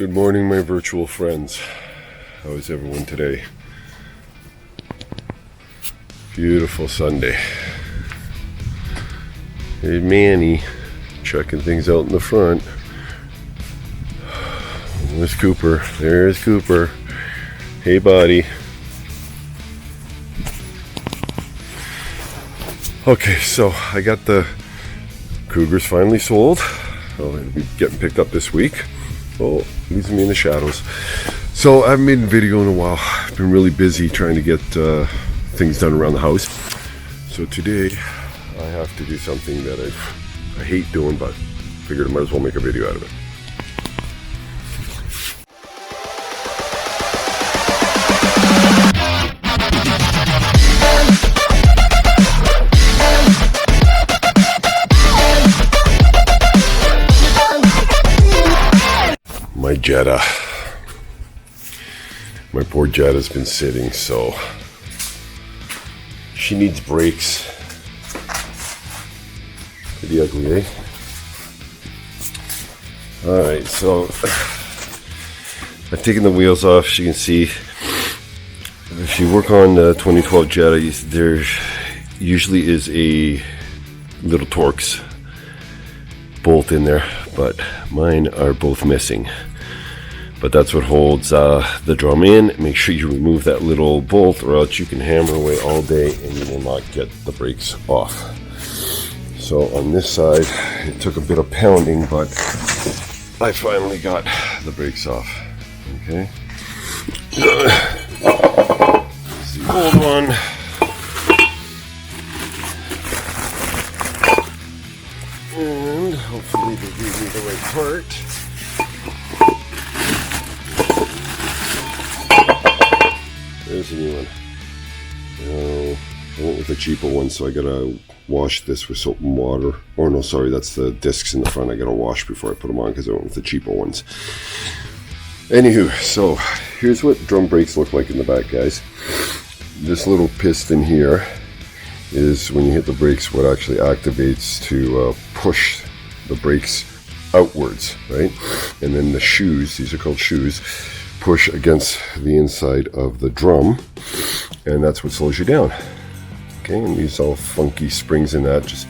Good morning, my virtual friends. How is everyone today? Beautiful Sunday. Hey, Manny, checking things out in the front. There's Cooper. There's Cooper. Hey, buddy. Okay, so I got the Cougars finally sold. So it'll be getting picked up this week. Oh, leaves me in the shadows. So I haven't made a video in a while. I've been really busy trying to get things done around the house. So today I have to do something that I hate doing, but figured I might as well make a video out of it. My Jetta. My poor Jetta's been sitting, so she needs brakes. Pretty ugly, eh? Alright, so I've taken the wheels off. As you can see, if you work on the 2012 Jetta, there usually is a little Torx bolt in there, but mine are both missing. But that's what holds the drum in. Make sure you remove that little bolt, or else you can hammer away all day and you will not get the brakes off. So on this side, it took a bit of pounding, but I finally got the brakes off. Okay. This is the old one. And hopefully they gave me the right part. There's a new one. I went with a cheaper one, so I gotta wash this with soap and water. Oh no, sorry, that's the discs in the front. I gotta wash before I put them on because I went with the cheaper ones. Anywho, so here's what drum brakes look like in the back, guys. This little piston here is when you hit the brakes what actually activates to push the brakes outwards, right? And then the shoes, these are called shoes, push against the inside of the drum, and that's what slows you down. Okay, and these all funky springs in that just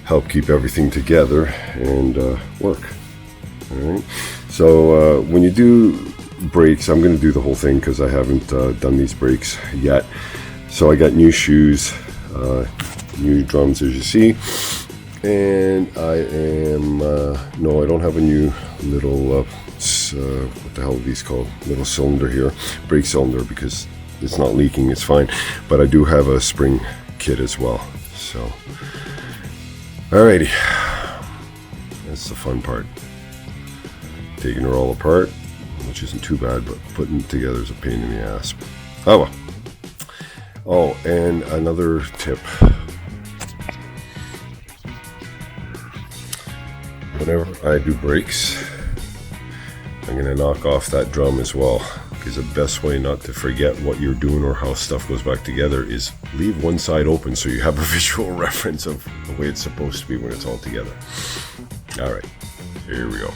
help keep everything together and work. All right, so when you do brakes, I'm going to do the whole thing because I haven't done these brakes yet. So I got new shoes, new drums, as you see, and I am no, I don't have a new little what the hell are these called, little cylinder here, brake cylinder, because it's not leaking, it's fine, but I do have a spring kit as well. So alrighty, that's the fun part, taking her all apart, which isn't too bad, but putting it together is a pain in the ass. Oh well. Oh, and another tip: whenever I do brakes, I'm going to knock off that drum as well, because the best way not to forget what you're doing or how stuff goes back together is leave one side open so you have a visual reference of the way it's supposed to be when it's all together. Alright, here we go.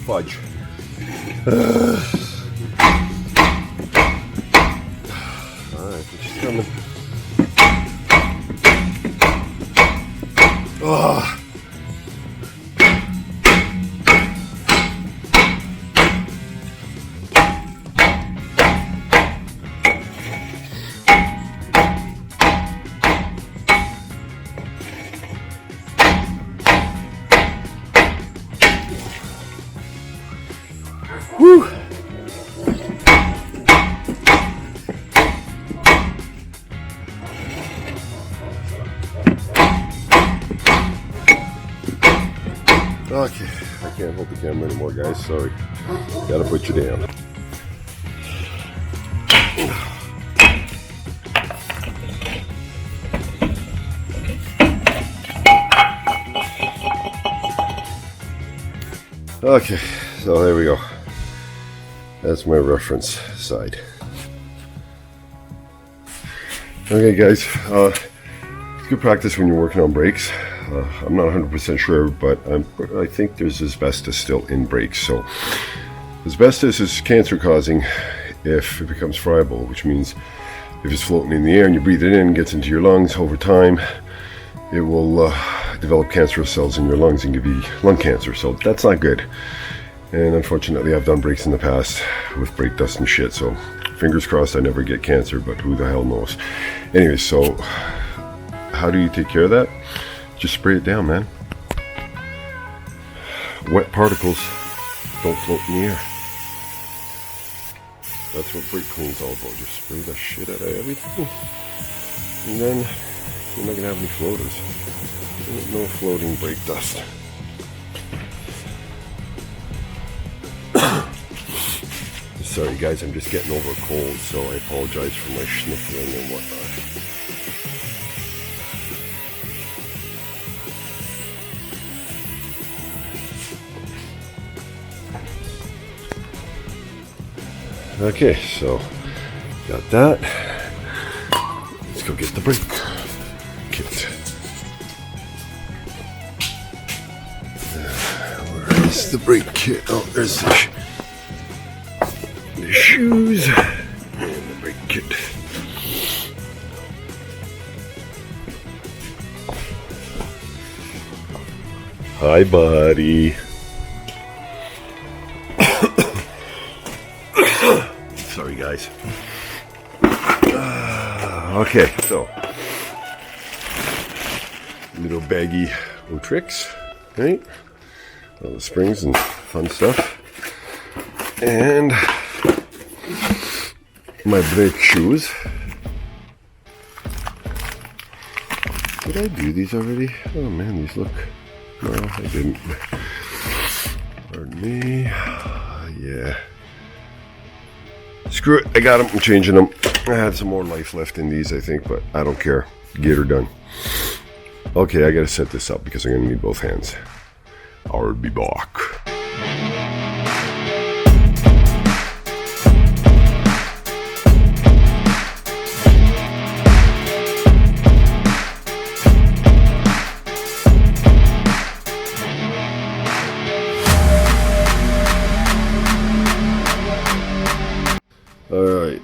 Fudge. Alright, she's coming. Oh. Okay, I can't hold the camera anymore, guys. Sorry. Gotta put you down. Okay, so there we go. That's my reference side. Okay, guys, it's good practice when you're working on brakes. I'm not 100% sure, but I think there's asbestos still in brakes. So asbestos is cancer causing if it becomes friable, which means if it's floating in the air and you breathe it in, it gets into your lungs over time, it will develop cancerous cells in your lungs and give you lung cancer. So that's not good. And unfortunately, I've done brakes in the past with brake dust and shit. So fingers crossed I never get cancer, but who the hell knows. Anyway, so how do you take care of that? Just spray it down, man. Wet particles don't float in the air. That's what brake clean's all about. Just spray the shit out of everything. And then you're not gonna have any floaters. No floating brake dust. Sorry guys, I'm just getting over a cold, so I apologize for my sniffling and whatnot. Okay, so got that. Let's go get the brake kit. Where is the brake kit? Oh, there's the shoes and the brake kit. Hi, buddy. Sorry, guys. Okay, so little baggy little tricks, right? All the springs and fun stuff, and my brake shoes. Did I do these already? Oh man, these look. No, I didn't. Pardon me. Yeah. Screw it, I got them, I'm changing them. I had some more life left in these, I think, but I don't care. Get her done. Okay, I gotta set this up because I'm gonna need both hands. I'll be back. Alright,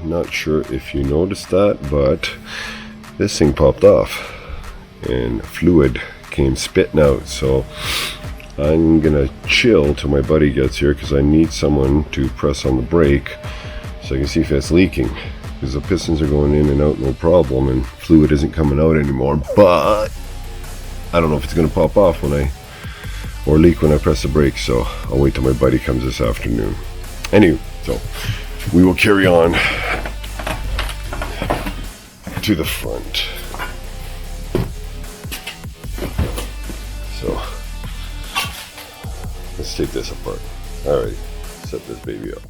not sure if you noticed that, but this thing popped off and fluid came spitting out, so I'm gonna chill till my buddy gets here because I need someone to press on the brake so I can see if it's leaking, because the pistons are going in and out no problem and fluid isn't coming out anymore, but I don't know if it's gonna pop off or leak when I press the brake, so I'll wait till my buddy comes this afternoon. Anyway, so we will carry on to the front. So let's take this apart. All right, set this baby up.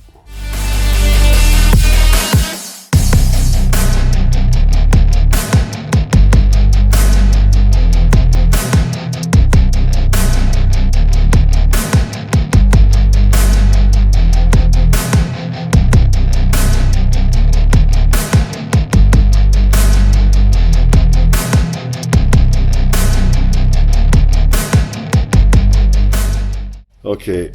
Okay,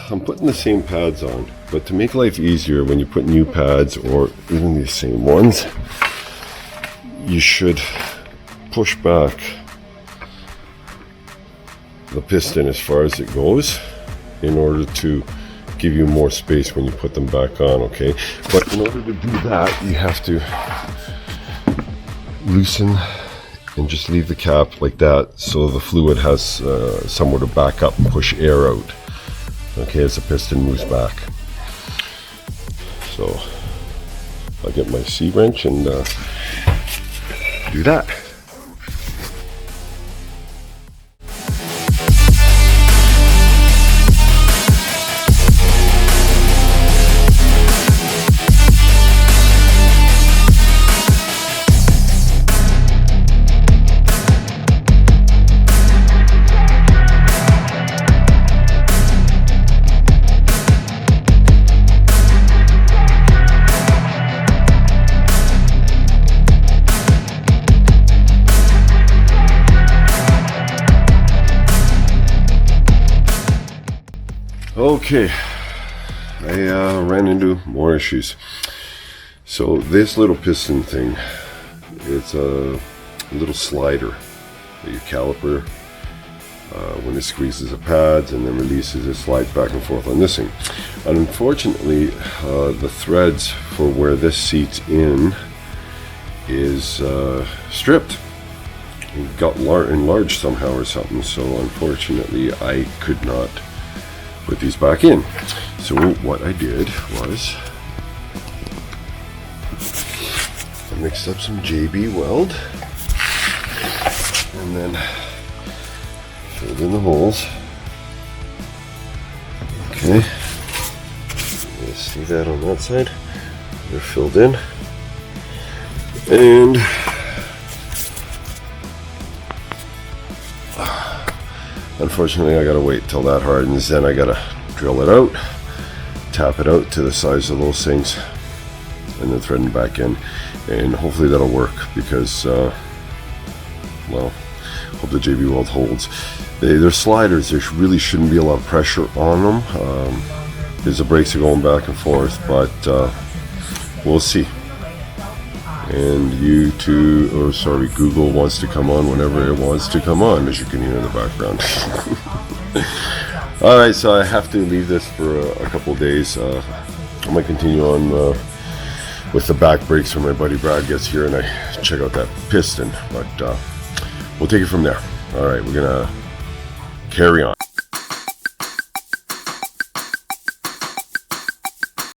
I'm putting the same pads on, but to make life easier when you put new pads or even these same ones, you should push back the piston as far as it goes in order to give you more space when you put them back on, okay? But in order to do that, you have to loosen and just leave the cap like that so the fluid has somewhere to back up and push air out, okay, as the piston moves back. So I'll get my C-wrench and do that. Okay, I ran into more issues. So this little piston thing, it's a little slider, your caliper, when it squeezes the pads and then releases, it slides back and forth on this thing. And unfortunately, the threads for where this seats in is stripped. It got enlarged somehow or something, so unfortunately I could not put these back in. So what I did was I mixed up some JB weld and then filled in the holes. Okay, you see that on that side? They're filled in, and unfortunately I gotta wait till that hardens, then I gotta drill it out, tap it out to the size of those things, and then thread them back in, and hopefully that'll work, because well, hope the JB weld holds. They're sliders, there really shouldn't be a lot of pressure on them. There's the brakes are going back and forth, but we'll see. And Google wants to come on whenever it wants to come on, as you can hear in the background. Alright, so I have to leave this for a couple of days. I might continue on with the back brakes when my buddy Brad gets here and I check out that piston, but we'll take it from there. Alright, we're gonna carry on.